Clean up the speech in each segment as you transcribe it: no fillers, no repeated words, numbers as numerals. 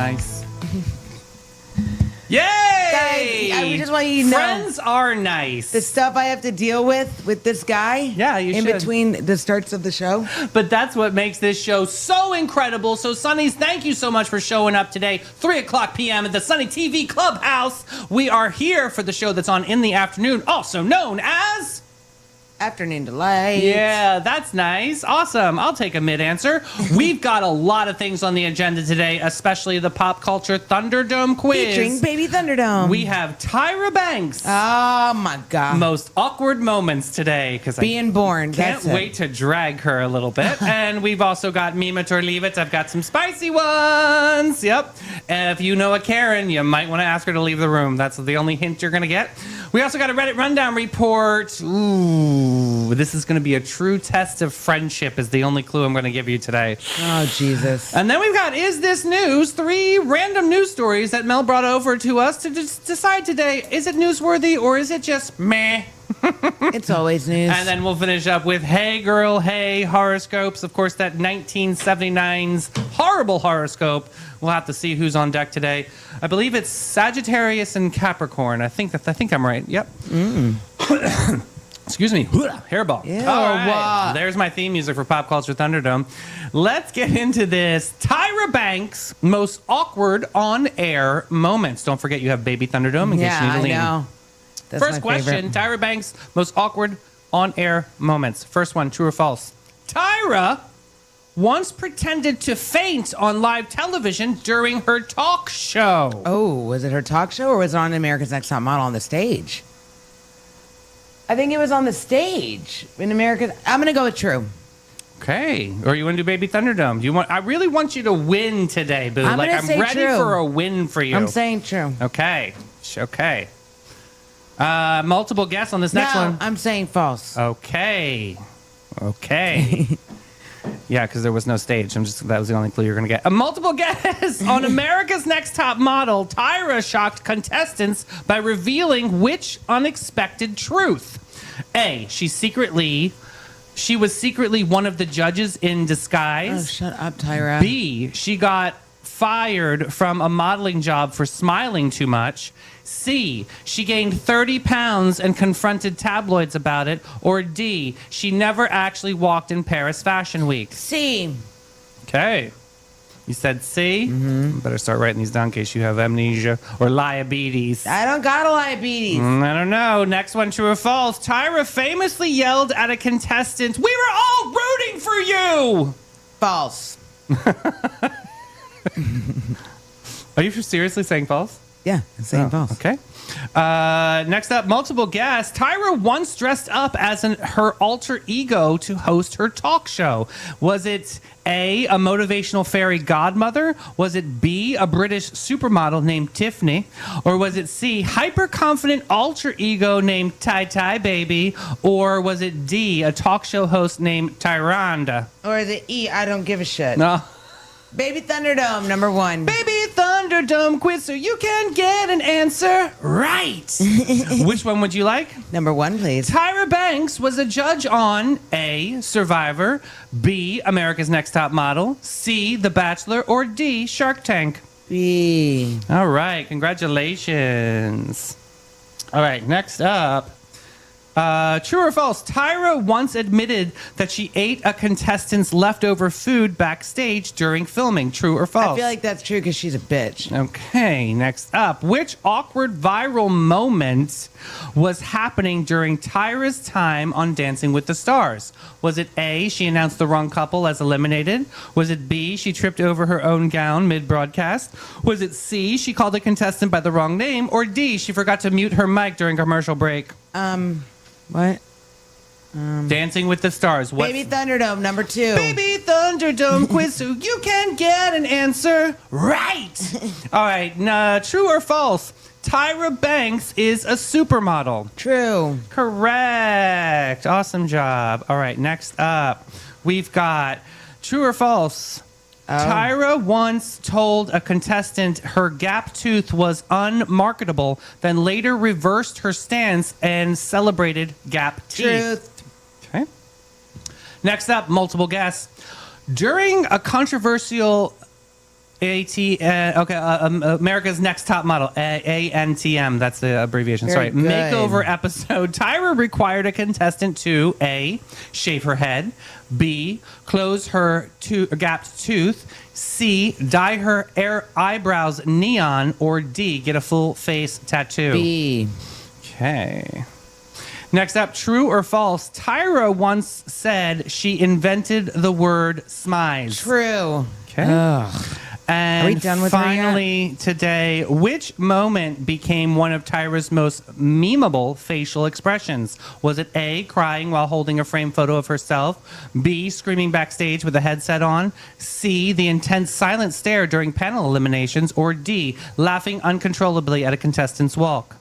nice. Yay! Guys, I just want you to know. Friends are nice. The stuff I have to deal with this guy. Yeah, you in should. between the starts of the show. But that's what makes this show so incredible. So, Sunnies, thank you so much for showing up today, 3 o'clock p.m. at the Sunny TV Clubhouse. We are here for the show that's on in the afternoon, also known as... Afternoon Delight. Yeah, that's nice. Awesome. I'll take a mid-answer. We've got a lot of things on the agenda today, especially the Pop Culture Thunderdome quiz. Featuring Baby Thunderdome. We have Tyra Banks. Oh, my God. Most awkward moments today. Because Being born. Can't wait to drag her a little bit. And we've also got Meme It or Leave It. I've got some spicy ones. Yep. If you know a Karen, you might want to ask her to leave the room. That's the only hint you're going to get. We also got a Reddit Rundown report. Ooh, this is going to be a true test of friendship is the only clue I'm going to give you today. Oh, Jesus. And then we've got Is This News? 3 random news stories that Mel brought over to us to just decide today, is it newsworthy or is it just meh? It's always news. And then we'll finish up with Hey Girl, Hey horoscopes. Of course, that 1979's horrible horoscope. We'll have to see who's on deck today. I believe it's Sagittarius and Capricorn. I think I'm right. Yep. Excuse me. Hairball. Ew, All right. wow. There's my theme music for Pop Culture Thunderdome. Let's get into this. Tyra Banks' most awkward on-air moments. Don't forget you have Baby Thunderdome in case you need to lean. I know. That's First my question, favorite. Tyra Banks' most awkward on-air moments. First one, true or false? Tyra once pretended to faint on live television during her talk show. Oh, was it her talk show or was it on America's Next Top Model on the stage? I think it was on the stage in America. I'm going to go with true. Okay. Or you want to do Baby Thunderdome? I really want you to win today, Boo. I'm I'm say ready true. for a win for you. I'm saying true. Okay. Okay. Multiple guess on this next one. I'm saying false. Okay. Yeah, because there was no stage. That was the only clue you're going to get. A multiple guess on America's Next Top Model. Tyra shocked contestants by revealing which unexpected truth. A, she was secretly one of the judges in disguise. Oh, shut up, Tyra. B, she got fired from a modeling job for smiling too much. C, she gained 30 pounds and confronted tabloids about it. Or D, she never actually walked in Paris Fashion Week. C. Okay. You said C? Mm-hmm. Better start writing these down in case you have amnesia or liabetes. I don't got a diabetes. I don't know. Next one, true or false? Tyra famously yelled at a contestant, "We were all rooting for you!" False. Are you seriously saying false? Yeah, I'm saying false. Okay. Next up, multiple guess. Tyra once dressed up as her alter ego to host her talk show. Was it A, a motivational fairy godmother? Was it B, a British supermodel named Tiffany? Or was it C, hyper-confident alter ego named Tai Baby? Or was it D, a talk show host named Tyranda? Or the E, I don't give a shit. No. Baby Thunderdome, number 1. Baby Thunderdome quiz so you can get an answer right. Which one would you like? Number 1, please. Tyra Banks was a judge on A, Survivor, B, America's Next Top Model, C, The Bachelor, or D, Shark Tank. B. All right, congratulations. All right, next up. True or false? Tyra once admitted that she ate a contestant's leftover food backstage during filming. True or false? I feel like that's true because she's a bitch. Okay, next up. Which awkward viral moment was happening during Tyra's time on Dancing with the Stars? Was it A, she announced the wrong couple as eliminated? Was it B, she tripped over her own gown mid-broadcast? Was it C, she called a contestant by the wrong name? Or D, she forgot to mute her mic during commercial break? What? Dancing with the Stars. Baby Thunderdome, number 2. Baby Thunderdome quiz so you can get an answer right. All right, true or false? Tyra Banks is a supermodel. True. Correct. Awesome job. All right, next up, we've got true or false? Tyra once told a contestant her gap tooth was unmarketable, then later reversed her stance and celebrated gap teeth. Truth. Okay. Next up, multiple guess. During a controversial America's Next Top Model, ANTM. That's the abbreviation. Very Sorry. good. Makeover episode. Tyra required a contestant to A, shave her head, B, close her gapped tooth, C, dye her eyebrows neon, or D, get a full face tattoo. B. Okay. Next up, true or false? Tyra once said she invented the word smize. True. Okay. Ugh. And Are we done with her yet? finally today, which moment became one of Tyra's most memeable facial expressions? Was it A, crying while holding a framed photo of herself, B, screaming backstage with a headset on, C, the intense silent stare during panel eliminations, or D, laughing uncontrollably at a contestant's walk?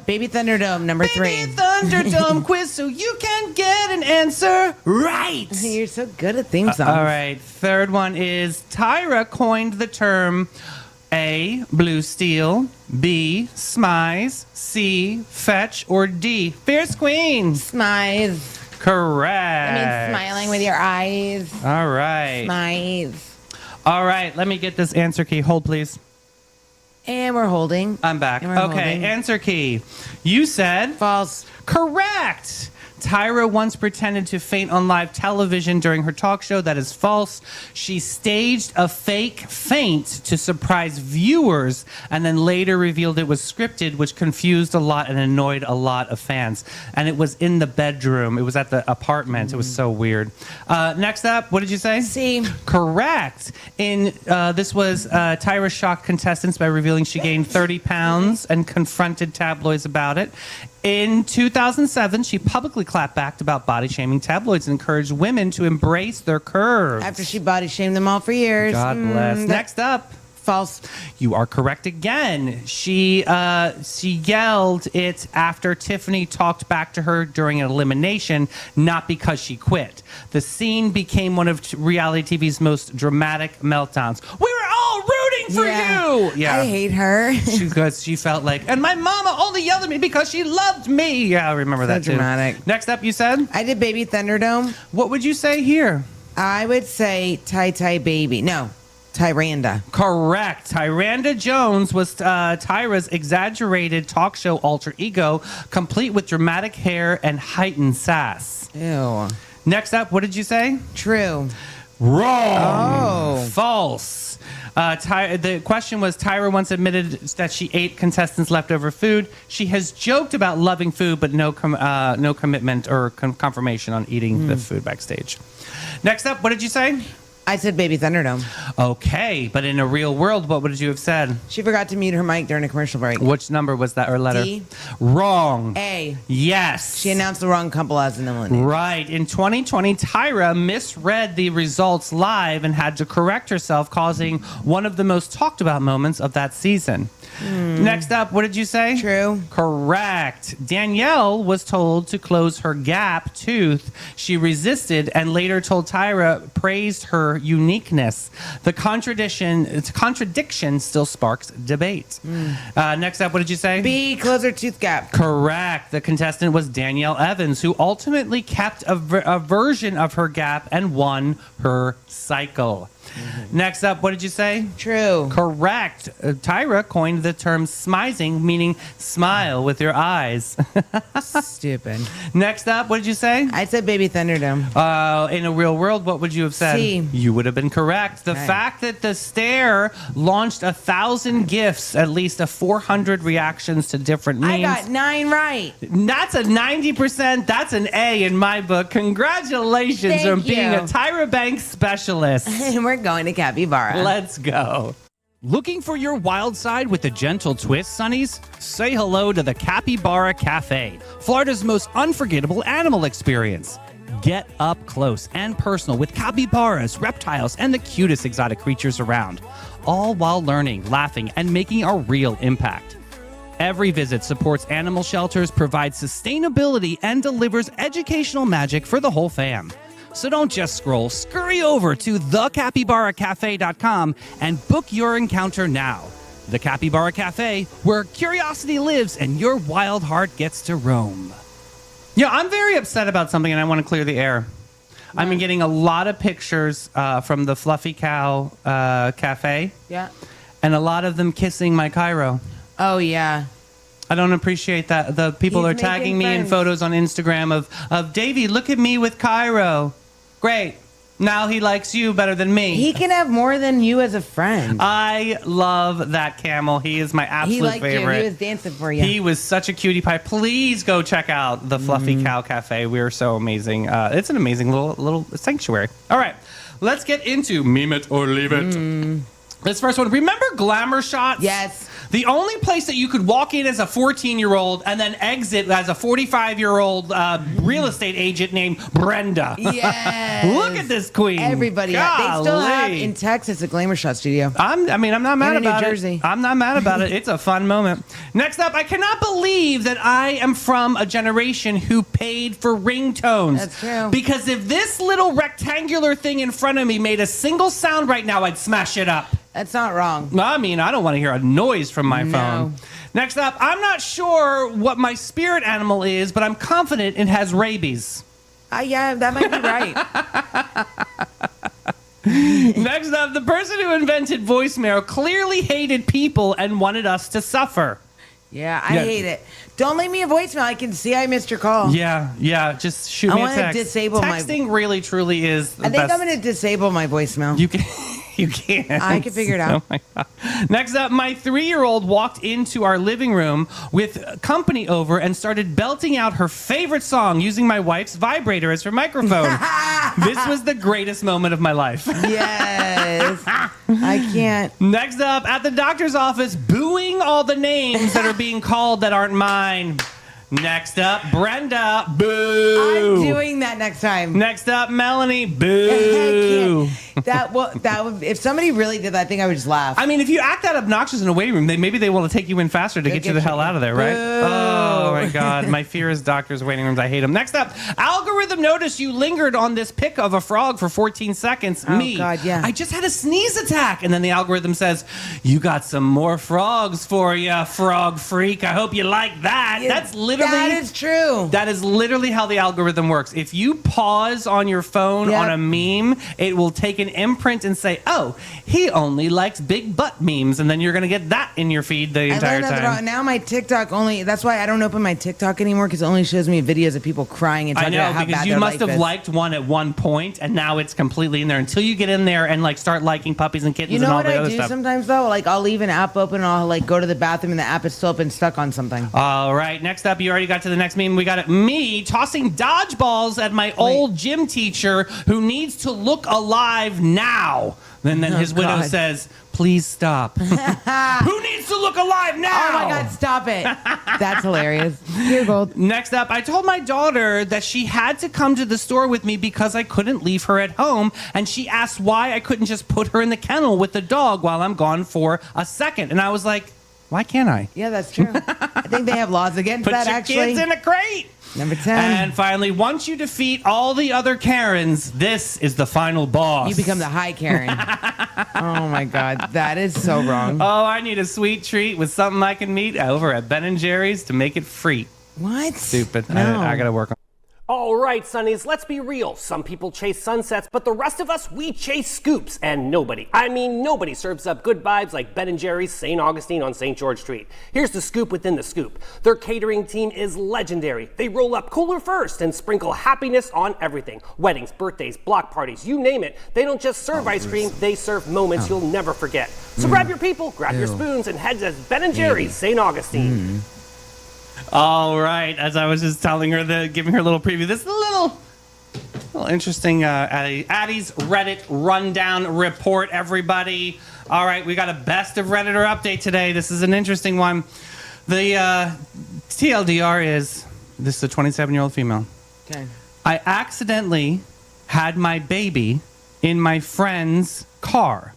Baby Thunderdome, number 3. Baby Thunderdome quiz so you can get an answer right. You're so good at theme songs. All right. Third one is Tyra coined the term A, blue steel, B, smize, C, fetch, or D, fierce queen. Smize. Correct. I mean, smiling with your eyes. All right. Smize. All right. Let me get this answer key. Hold, please. And we're holding. I'm back. And we're Okay. holding. Answer key. You said False. correct. Tyra once pretended to faint on live television during her talk show. That is false. She staged a fake faint to surprise viewers and then later revealed it was scripted, which confused a lot and annoyed a lot of fans. And it was in the bedroom. It was at the apartment. It was so weird. Next up, what did you say? C. Correct. This was Tyra shocked contestants by revealing she gained 30 pounds and confronted tabloids about it. In 2007, she publicly clapped back about body shaming tabloids and encouraged women to embrace their curves. After she body shamed them all for years. God bless. that- Next up. False. You are correct again. She yelled it after Tiffany talked back to her during an elimination, not because she quit. The scene became one of reality TV's most dramatic meltdowns. We were all rooting for you. Yeah. I hate her. Because she felt like, and my mama only yelled at me because she loved me. Yeah, I remember that too. dramatic. Next up, you said? I did Baby Thunderdome. What would you say here? I would say Ty Baby. No, Tyranda. Correct. Tyranda Jones was Tyra's exaggerated talk show alter ego, complete with dramatic hair and heightened sass. Ew. Next up, what did you say? True. Wrong. Oh. False. The question was, Tyra once admitted that she ate contestants' leftover food. She has joked about loving food, but no commitment or confirmation on eating the food backstage. Next up, what did you say? I said Baby Thunderdome. Okay, but in a real world, what would you have said? She forgot to mute her mic during a commercial break. Which number was that, or letter? D. Wrong. A. Yes. She announced the wrong couple as an eliminator. Right. In 2020, Tyra misread the results live and had to correct herself, causing one of the most talked about moments of that season. Next up, what did you say? True. Correct. Danielle was told to close her gap tooth. She resisted and later told Tyra praised her uniqueness. The contradiction still sparks debate. Next up, what did you say? B. Close her tooth gap. Correct. The contestant was Danielle Evans, who ultimately kept a version of her gap and won her cycle. Next up, what did you say? True. Correct. Tyra coined the term smizing, meaning smile with your eyes. Stupid. Next up, what did you say? I said Baby Thunderdome. In a real world, what would you have said? C. You would have been correct. The Okay. fact that the stare launched 1,000 gifs, at least 400 reactions to different memes. I got 9 right. That's a 90%. That's an A in my book. Congratulations Thank on being you. a Tyra Banks specialist. And we're going to Capybara. Let's go. Looking for your wild side with a gentle twist, Sonnies? Say hello to the Capybara Cafe, Florida's most unforgettable animal experience. Get up close and personal with capybaras, reptiles, and the cutest exotic creatures around, all while learning, laughing, and making a real impact. Every visit supports animal shelters, provides sustainability, and delivers educational magic for the whole fam. So don't just scroll, scurry over to thecapybaracafe.com and book your encounter now. The Capybara Cafe, where curiosity lives and your wild heart gets to roam. Yeah, I'm very upset about something and I want to clear the air. I've been getting a lot of pictures from the Fluffy Cow Cafe, Yeah. and a lot of them kissing my Cairo. Oh, yeah. I don't appreciate that. The people He's are tagging making me in friends. photos on Instagram of Davey, look at me with Cairo. Great. Now he likes you better than me. He can have more than you as a friend. I love that camel. He is my absolute He liked favorite. you. He was dancing for you. He was such a cutie pie. Please go check out the Fluffy Cow Cafe. We're so amazing. It's an amazing little sanctuary. All right, let's get into meme it or leave it. This first one. Remember Glamour Shots? Yes. The only place that you could walk in as a 14-year-old and then exit as a 45-year-old real estate agent named Brenda. Yes. Look at this queen. Everybody. They still have Golly. in Texas a Glamour Shot studio. I'm not mad And in New about Jersey. it. I'm not mad about it. It's a fun moment. Next up, I cannot believe that I am from a generation who paid for ringtones. That's true. Because if this little rectangular thing in front of me made a single sound right now, I'd smash it up. That's not wrong. I mean, I don't want to hear a noise from my No. phone. Next up, I'm not sure what my spirit animal is, but I'm confident it has rabies. Yeah, that might be right. Next up, the person who invented voicemail clearly hated people and wanted us to suffer. Yeah, I Yeah. hate it. Don't leave me a voicemail. I can see I missed your call. Yeah, just shoot I me a wanna text. disable my- Texting really, truly is the I think best. I'm going to disable my voicemail. You can. You can't. I can figure it out. Oh my God. Next up, my 3-year-old walked into our living room with company over and started belting out her favorite song using my wife's vibrator as her microphone. This was the greatest moment of my life. Yes. I can't. Next up, at the doctor's office, booing all the names that are being called that aren't mine. Next up, Brenda, boo. I'm doing that next time. Next up, Melanie, I boo. can't. That would, if somebody really did that, I think I would just laugh. I mean, if you act that obnoxious in a waiting room, maybe they want to take you in faster to get you the hell out of there, right? Boo. Oh my God, my fear is doctors' waiting rooms. I hate them. Next up, algorithm noticed you lingered on this pic of a frog for 14 seconds. Oh, Me, God, yeah. I just had a sneeze attack, and then the algorithm says, "You got some more frogs for you, frog freak. I hope you like that." That's literally. That is true. That is literally how the algorithm works. If you pause on your phone Yep. on a meme, it will take an imprint and say, "Oh, he only likes big butt memes," and then you're going to get that in your feed the I entire learned that time. now my TikTok only. That's why I don't open my TikTok anymore because it only shows me videos of people crying and I talking know, about how because bad you their must life have is. liked one at one point, and now it's completely in there until you get in there and like start liking puppies and kittens You know and all what the I other do stuff. sometimes though? Like I'll leave an app open and I'll like go to the bathroom and the app is still open, stuck on something. All right, next up, you already got to the next meme. We got me tossing dodgeballs at my old gym teacher who needs to look alive now. And then his widow God. says, "Please stop." Who needs to look alive now? Oh my God, stop it. That's hilarious. Here, Gold. Next up, I told my daughter that she had to come to the store with me because I couldn't leave her at home, and she asked why I couldn't just put her in the kennel with the dog while I'm gone for a second. And I was like, why can't I? Yeah, that's true. I think they have laws against Put that your actually. kids in a crate. Number 10. And finally, once you defeat all the other Karens, this is the final boss. You become the high Karen. Oh my God, that is so wrong. Oh, I need a sweet treat with something I can meet over at Ben & Jerry's to make it free. What? Stupid. No. I got to work on. All right, Sonnies, let's be real. Some people chase sunsets, but the rest of us, we chase scoops. And nobody, I mean nobody, serves up good vibes like Ben & Jerry's St. Augustine on St. George Street. Here's the scoop within the scoop. Their catering team is legendary. They roll up cooler first and sprinkle happiness on everything. Weddings, birthdays, block parties, you name it. They don't just serve ice cream, they serve moments you'll never forget. So grab your people, grab your spoons, and head to Ben & Jerry's St. Augustine. All right. As I was just telling her, giving her a little preview, this is a little interesting Addie's Reddit rundown report, everybody. All right. We got a best of Redditor update today. This is an interesting one. The TLDR is, this is a 27-year-old female. Okay. I accidentally had my baby in my friend's car.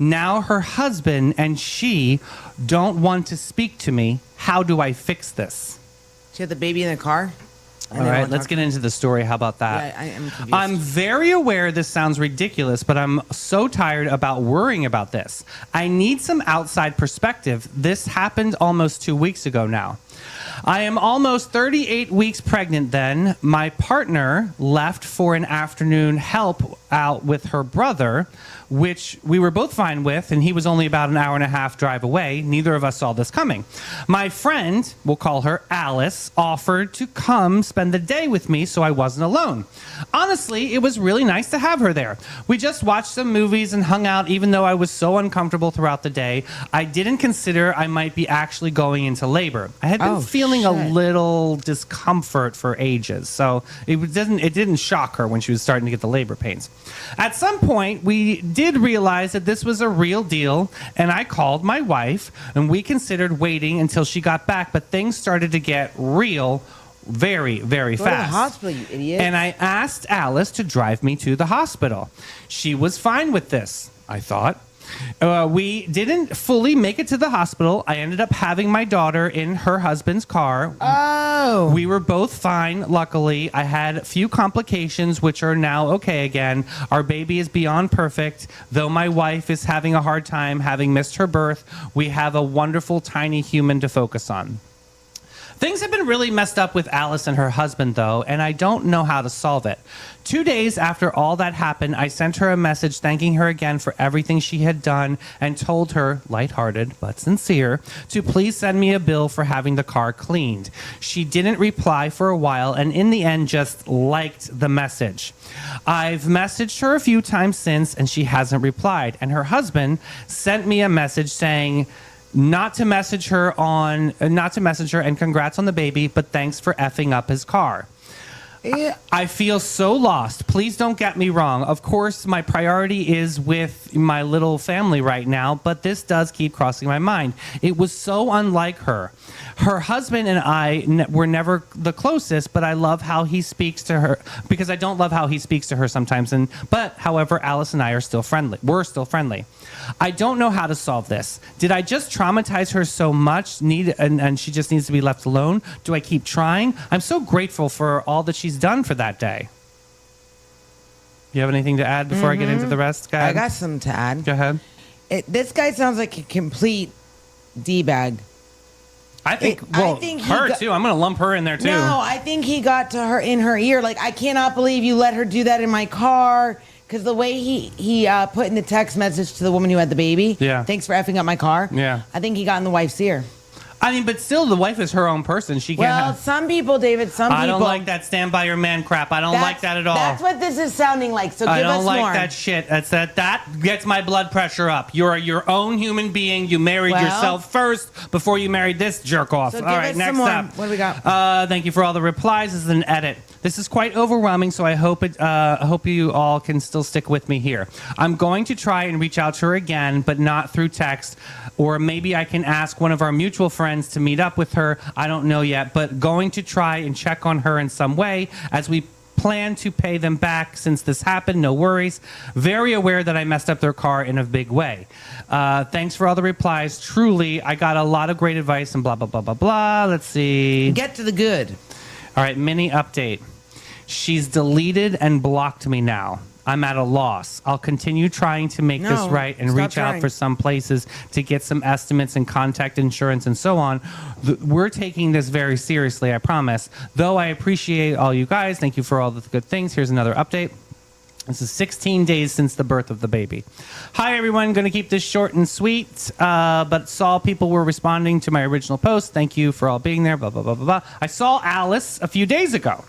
Now her husband and she don't want to speak to me. How do I fix this? She had the baby in the car? All right, let's get into the story. How about that? Yeah, I am confused. I'm very aware this sounds ridiculous, but I'm so tired about worrying about this. I need some outside perspective. This happened almost 2 weeks ago now. I am almost 38 weeks pregnant then. My partner left for an afternoon help out with her brother, which we were both fine with, and he was only about an hour and a half drive away. Neither of us saw this coming. My friend, we'll call her Alice, offered to come spend the day with me so I wasn't alone. Honestly, it was really nice to have her there. We just watched some movies and hung out, even though I was so uncomfortable throughout the day. I didn't consider I might be actually going into labor. I had been feeling a little discomfort for ages, so it didn't shock her when she was starting to get the labor pains. At some point, we did realize that this was a real deal, and I called my wife, and we considered waiting until she got back, but things started to get real very, very Go to the fast. hospital, you idiot. And I asked Alice to drive me to the hospital. She was fine with this, I thought. We didn't fully make it to the hospital. I ended up having my daughter in her husband's car. Oh. We were both fine, luckily. I had a few complications, which are now okay again. Our baby is beyond perfect. Though my wife is having a hard time having missed her birth, we have a wonderful tiny human to focus on. Things have been really messed up with Alice and her husband, though, and I don't know how to solve it. 2 days after all that happened, I sent her a message thanking her again for everything she had done and told her, lighthearted but sincere, to please send me a bill for having the car cleaned. She didn't reply for a while and in the end just liked the message. I've messaged her a few times since and she hasn't replied. And her husband sent me a message saying, not to message her and congrats on the baby, but thanks for effing up his car. Yeah. I feel so lost. Please don't get me wrong. Of course, my priority is with my little family right now, but this does keep crossing my mind. It was so unlike her. Her husband and I were never the closest, but I love how he speaks to her because I don't love how he speaks to her sometimes. But however, Alice and I are still friendly. We're still friendly. I don't know how to solve this. Did I just traumatize her so much and she just needs to be left alone? Do I keep trying? I'm so grateful for all that she's done for that day. You have anything to add before I get into the rest, guys? I got some to add. Go ahead. This guy sounds like a complete D-bag. I think he her too. I'm going to lump her in there too. No, I think he got to her in her ear. Like, I cannot believe you let her do that in my car. Because the way he put in the text message to the woman who had the baby, thanks for effing up my car. Yeah. I think he got in the wife's ear. I mean, but still, the wife is her own person. She can't. Well, some people, David, I don't like that stand by your man crap. I don't like that at all. That's what this is sounding like. So give us more. I don't like that shit. That gets my blood pressure up. You're your own human being. You married yourself first before you married this jerk off. So all right, next up. What do we got? Thank you for all the replies. This is an edit. This is quite overwhelming, so I hope you all can still stick with me here. I'm going to try and reach out to her again, but not through text. Or maybe I can ask one of our mutual friends to meet up with her. I don't know yet, but going to try and check on her in some way as we plan to pay them back since this happened. No worries. Very aware that I messed up their car in a big way. Thanks for all the replies. Truly, I got a lot of great advice and blah, blah, blah, blah, blah. Let's see. Get to the good. All right, mini update. She's deleted and blocked me now. I'm at a loss. I'll continue trying to make this right and reach out for some places to get some estimates and contact insurance and so on. We're taking this very seriously, I promise. Though I appreciate all you guys. Thank you for all the good things. Here's another update. This is 16 days since the birth of the baby. Hi, everyone. Going to keep this short and sweet, but saw people were responding to my original post. Thank you for all being there, blah, blah, blah, blah, blah. I saw Alice a few days ago.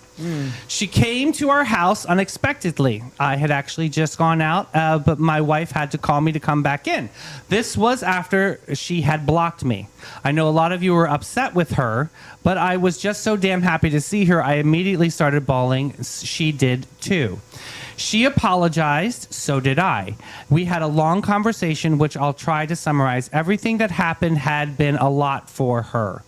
She came to our house unexpectedly. I had actually just gone out, but my wife had to call me to come back in. This was after she had blocked me. I know a lot of you were upset with her, but I was just so damn happy to see her. I immediately started bawling. She did too. She apologized, so did I. We had a long conversation, which I'll try to summarize. Everything that happened had been a lot for her,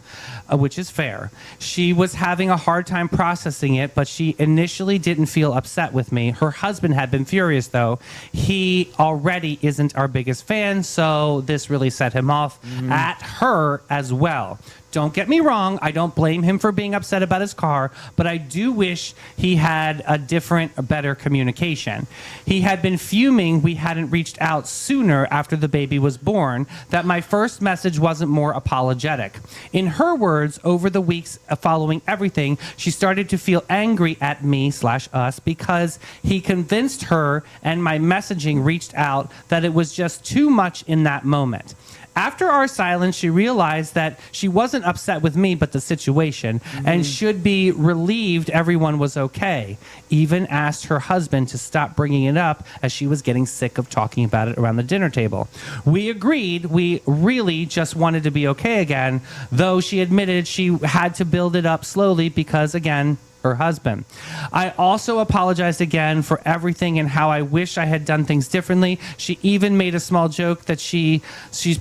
which is fair. She was having a hard time processing it, but she initially didn't feel upset with me. Her husband had been furious, though. He already isn't our biggest fan, so this really set him off at her as well. Don't get me wrong, I don't blame him for being upset about his car, but I do wish he had a different, better communication. He had been fuming we hadn't reached out sooner after the baby was born, that my first message wasn't more apologetic. In her words, over the weeks following everything, she started to feel angry at me/us because he convinced her and my messaging reached out that it was just too much in that moment. After our silence, she realized that she wasn't upset with me, but the situation, and should be relieved everyone was okay. Even asked her husband to stop bringing it up as she was getting sick of talking about it around the dinner table. We agreed we really just wanted to be okay again, though she admitted she had to build it up slowly because, again, her husband. I also apologized again for everything and how I wish I had done things differently. She even made a small joke that she's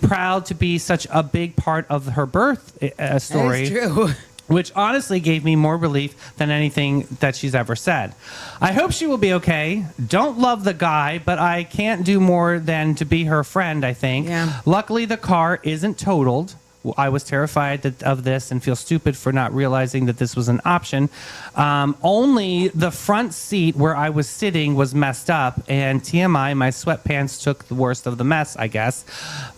proud to be such a big part of her birth story. That is true. Which honestly gave me more relief than anything that she's ever said. I hope she will be okay. Don't love the guy, but I can't do more than to be her friend, I think. Yeah. Luckily, the car isn't totaled. I was terrified of this and feel stupid for not realizing that this was an option. Only the front seat where I was sitting was messed up, and TMI, my sweatpants took the worst of the mess, I guess.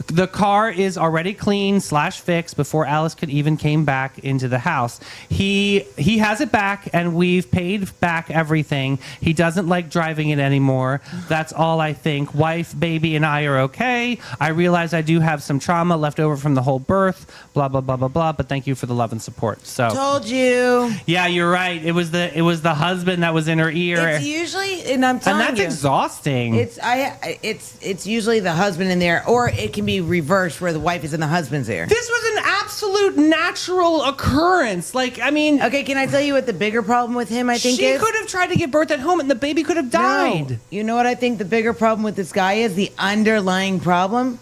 The car is already clean/fixed before Alice could even came back into the house. He has it back, and we've paid back everything. He doesn't like driving it anymore. That's all I think. Wife, baby, and I are okay. I realize I do have some trauma left over from the whole birth. Blah blah blah blah blah. But thank you for the love and support. So told you. Yeah, you're right. It was the husband that was in her ear. It's usually, and I'm telling you, and that's exhausting. It's usually the husband in there, or it can be reversed where the wife is in the husband's ear. This was an absolute natural occurrence. Like, I mean, okay, can I tell you what the bigger problem with him? I think she could have tried to give birth at home, and the baby could have died. No. You know what I think the bigger problem with this guy is? The underlying problem,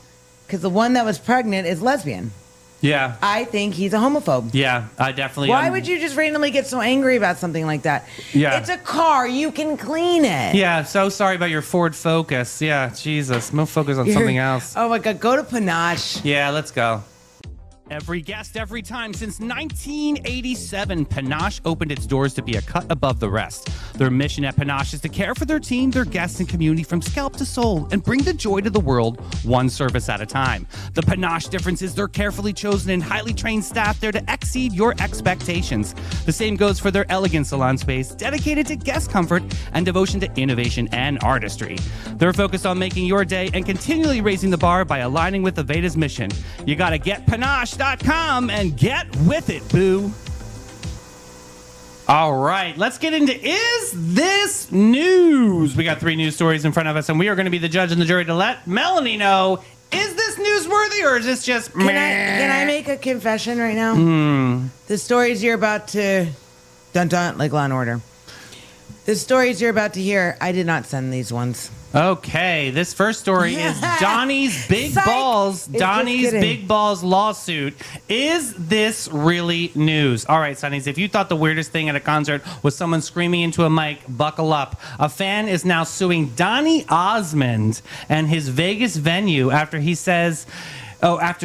because the one that was pregnant is lesbian. Yeah. I think he's a homophobe. Yeah, I definitely. Why would you just randomly get so angry about something like that? Yeah. It's a car. You can clean it. Yeah, so sorry about your Ford Focus. Yeah, Jesus. We'll focus on something else. Oh, my God. Go to Panache. Yeah, let's go. Every guest, every time. Since 1987, Panache opened its doors to be a cut above the rest. Their mission at Panache is to care for their team, their guests, and community from scalp to soul and bring the joy to the world one service at a time. The Panache difference is their carefully chosen and highly trained staff there to exceed your expectations. The same goes for their elegant salon space, dedicated to guest comfort and devotion to innovation and artistry. They're focused on making your day and continually raising the bar by aligning with Aveda's mission. You gotta get Panache.com and get with it, boo. All right, let's get into Is This News? We got 3 news stories in front of us, and we are going to be the judge and the jury to let Melanie know, is this newsworthy or is this just Can I make a confession right now? The stories you're about to dun like Law and Order. The stories you're about to hear, I did not send these ones. Okay, this first story is Donnie's Big Balls. Donnie's Big Balls lawsuit. Is this really news? All right, Sonnies, if you thought the weirdest thing at a concert was someone screaming into a mic, buckle up. A fan is now suing Donny Osmond and his Vegas venue after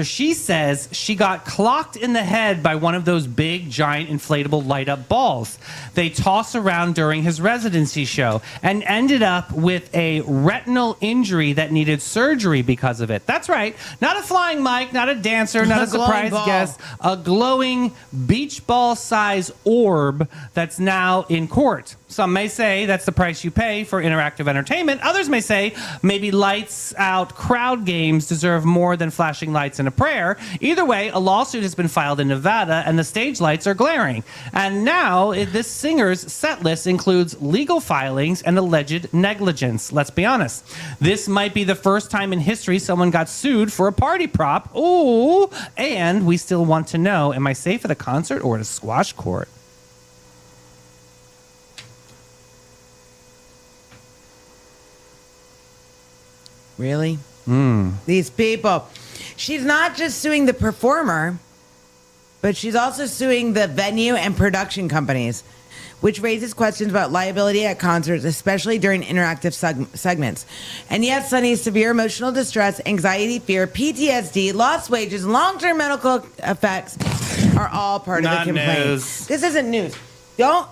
she says she got clocked in the head by one of those big, giant, inflatable light-up balls they toss around during his residency show and ended up with a retinal injury that needed surgery because of it. That's right. Not a flying mic, not a dancer, not a surprise guest. A glowing beach ball size orb that's now in court. Some may say that's the price you pay for interactive entertainment. Others may say maybe lights out crowd games deserve more than flashing lights and a prayer. Either way, a lawsuit has been filed in Nevada and the stage lights are glaring. And now this singer's set list includes legal filings and alleged negligence. Let's be honest. This might be the first time in history someone got sued for a party prop. Ooh. And we still want to know, am I safe at a concert or at a squash court? Really? These people. She's not just suing the performer, but she's also suing the venue and production companies, which raises questions about liability at concerts, especially during interactive segments. And yet, Sonny's severe emotional distress, anxiety, fear, PTSD, lost wages, and long-term medical effects are all part of the complaint. News. This isn't news. Don't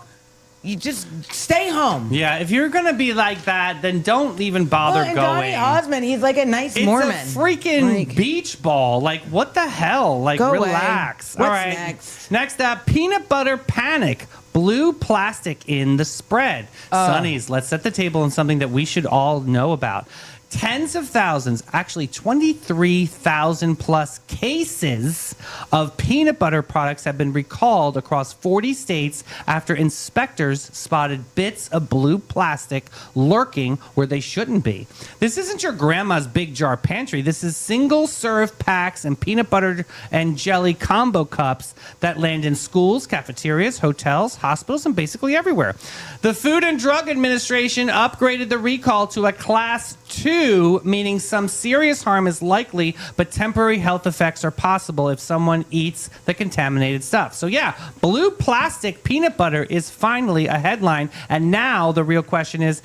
You just stay home. Yeah, if you're going to be like that, then don't even bother and going. Donny Osmond, he's like a nice It's Mormon. a freaking beach ball. Like, what the hell? Like, Go away. relax. What's All right. next? Next up, peanut butter panic. Blue plastic in the spread. Sonnies, let's set the table on something that we should all know about. Tens of thousands, actually 23,000 plus cases of peanut butter products have been recalled across 40 states after inspectors spotted bits of blue plastic lurking where they shouldn't be. This isn't your grandma's big jar pantry. This is single serve packs and peanut butter and jelly combo cups that land in schools, cafeterias, hotels, hospitals, and basically everywhere. The Food and Drug Administration upgraded the recall to a class 2, meaning some serious harm is likely, but temporary health effects are possible if someone eats the contaminated stuff. So yeah, blue plastic peanut butter is finally a headline. And now the real question is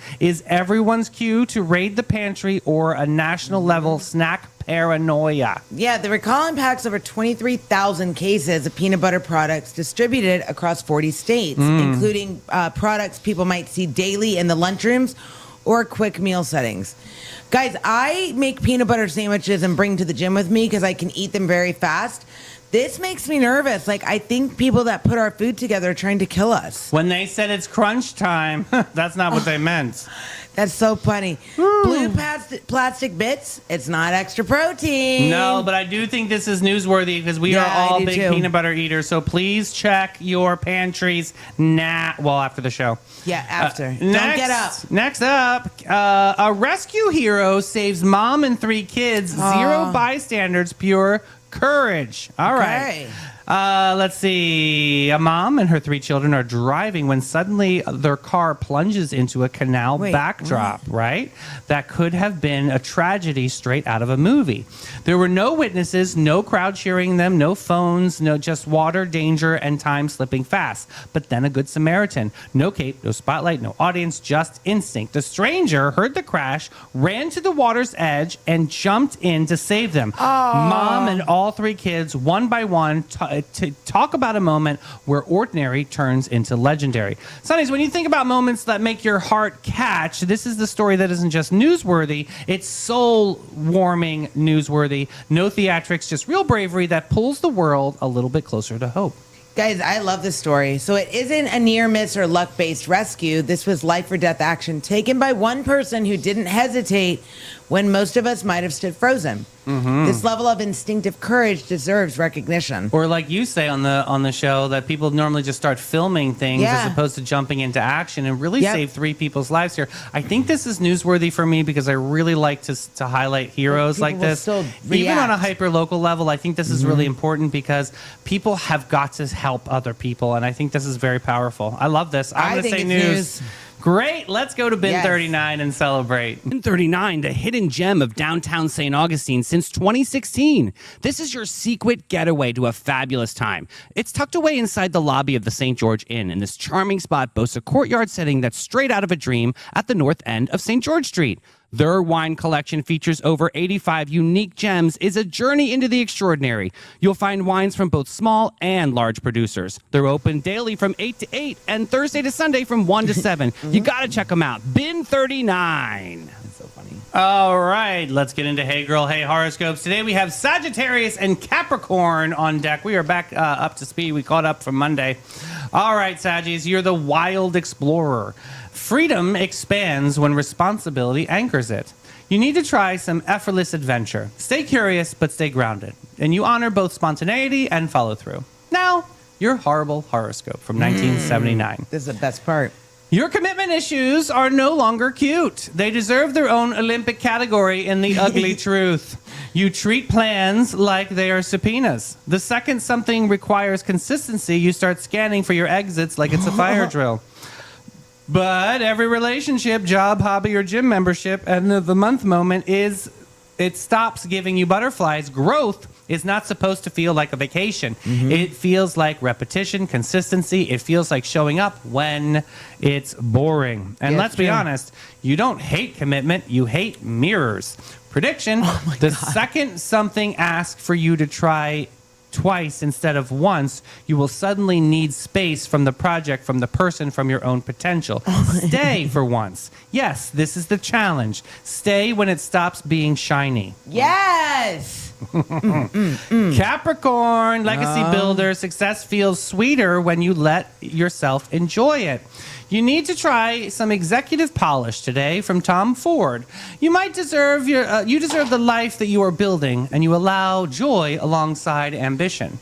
everyone's cue to raid the pantry or a national level snack paranoia? Yeah, the recall impacts over 23,000 cases of peanut butter products distributed across 40 states, including products people might see daily in the lunchrooms or quick meal settings. Guys, I make peanut butter sandwiches and bring to the gym with me because I can eat them very fast. This makes me nervous. Like, I think people that put our food together are trying to kill us. When they said it's crunch time, that's not what they meant. That's so funny. Blue plastic bits, it's not extra protein. No, but I do think this is newsworthy because we Yeah, are I all do big too. peanut butter eaters. So please check your pantries now. Well, after the show. Yeah, after. Don't Next, get up. Next up, a rescue hero saves mom and 3 kids. Zero bystanders, pure courage. All right. Okay. Let's see. A mom and her 3 children are driving when suddenly their car plunges into a canal Wait, backdrop, right? That could have been a tragedy straight out of a movie. There were no witnesses, no crowd cheering them, no phones, no just water, danger, and time slipping fast. But then a good Samaritan. No cape, no spotlight, no audience, just instinct. The stranger heard the crash, ran to the water's edge, and jumped in to save them. Mom and all 3 kids, one by one, to talk about a moment where ordinary turns into legendary. Sonnies, when you think about moments that make your heart catch, this is the story that isn't just newsworthy, it's soul-warming newsworthy. No theatrics, just real bravery that pulls the world a little bit closer to hope. Guys, I love this story. So it isn't a near miss or luck based rescue. This was life or death action taken by one person who didn't hesitate when most of us might have stood frozen. This level of instinctive courage deserves recognition. Or like you say on the show, that people normally just start filming things Yeah. as opposed to jumping into action and really Yep. save 3 people's lives here. I think this is newsworthy for me because I really like to highlight heroes People like will this. still Even on a react. hyper local level, I think this is really important because people have got to help other people, and I think this is very powerful. I love this. I'm I going to think say it's news. news. Great. Let's go to Bin Yes. 39 and celebrate. Bin 39, the hidden gem of downtown St. Augustine since 2016. This is your secret getaway to a fabulous time. It's tucked away inside the lobby of the St. George Inn, and this charming spot boasts a courtyard setting that's straight out of a dream at the north end of St. George Street. Their wine collection features over 85 unique gems, is a journey into the extraordinary. You'll find wines from both small and large producers. They're open daily from 8 to 8 and Thursday to Sunday from 1 to 7. You got to check them out. Bin 39. That's so funny. All right, let's get into Hey Girl, Hey Horoscopes. Today we have Sagittarius and Capricorn on deck. We are back up to speed. We caught up from Monday. All right, Saggies, you're the wild explorer. Freedom expands when responsibility anchors it. You need to try some effortless adventure. Stay curious, but stay grounded. And you honor both spontaneity and follow through. Now, your horrible horoscope from 1979. This is the best part. Your commitment issues are no longer cute. They deserve their own Olympic category in the ugly truth. You treat plans like they are subpoenas. The second something requires consistency, you start scanning for your exits like it's a fire drill. But every relationship, job, hobby, or gym membership, end of the month moment is it stops giving you butterflies. Growth is not supposed to feel like a vacation. It feels like repetition, consistency. It feels like showing up when it's boring. And Yeah, let's be true. honest, you don't hate commitment, you hate mirrors. Prediction, the second something asks for you to try twice instead of once, you will suddenly need space from the project, from the person, from your own potential. Stay for once. Yes, this is the challenge. Stay when it stops being shiny. Yes. Capricorn, legacy builder, success feels sweeter when you let yourself enjoy it. You need to try some executive polish today from Tom Ford. You might deserve you deserve the life that you are building, and you allow joy alongside ambition.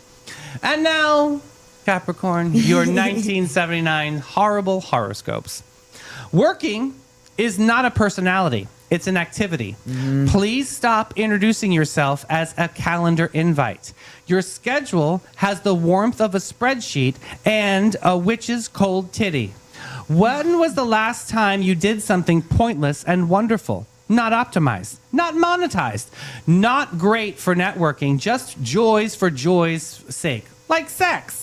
And now, Capricorn, your 1979 horrible horoscopes. Working is not a personality. It's an activity. Please stop introducing yourself as a calendar invite. Your schedule has the warmth of a spreadsheet and a witch's cold titty. When was the last time you did something pointless and wonderful? Not optimized, not monetized, not great for networking, just joys for joy's sake, like sex.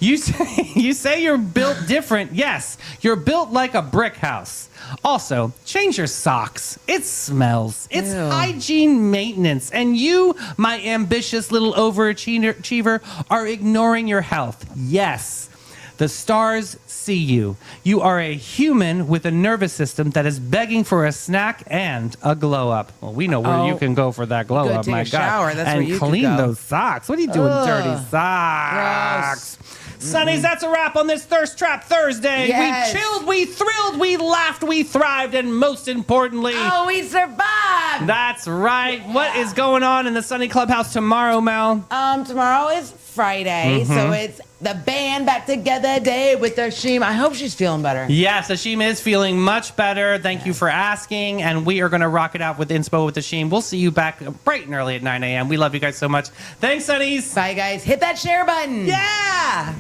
You say you're built different. Yes, you're built like a brick house. Also, change your socks. It smells. It's Ew. hygiene maintenance. And you, my ambitious little overachiever, are ignoring your health. Yes. The stars see you. You are a human with a nervous system that is begging for a snack and a glow up. Well, we know where you can go for that glow Go up, take my a God. shower. That's and where you could clean go. those socks. What are you doing, dirty socks? Sonnies, that's a wrap on this Thirst Trap Thursday. Yes. We chilled, we thrilled, we laughed, we thrived, and most importantly, Oh, we survived. that's right. What is going on in the Sunny Clubhouse tomorrow, Mel? Tomorrow is Friday, so it's the band back together day with Ashim. I hope she's feeling better. Yes, Ashim is feeling much better. Thank you for asking. And we are going to rock it out with Inspo with Ashim. We'll see you back bright and early at 9 a.m. We love you guys so much. Thanks, Sonnies. Bye, guys. Hit that share button. Yeah.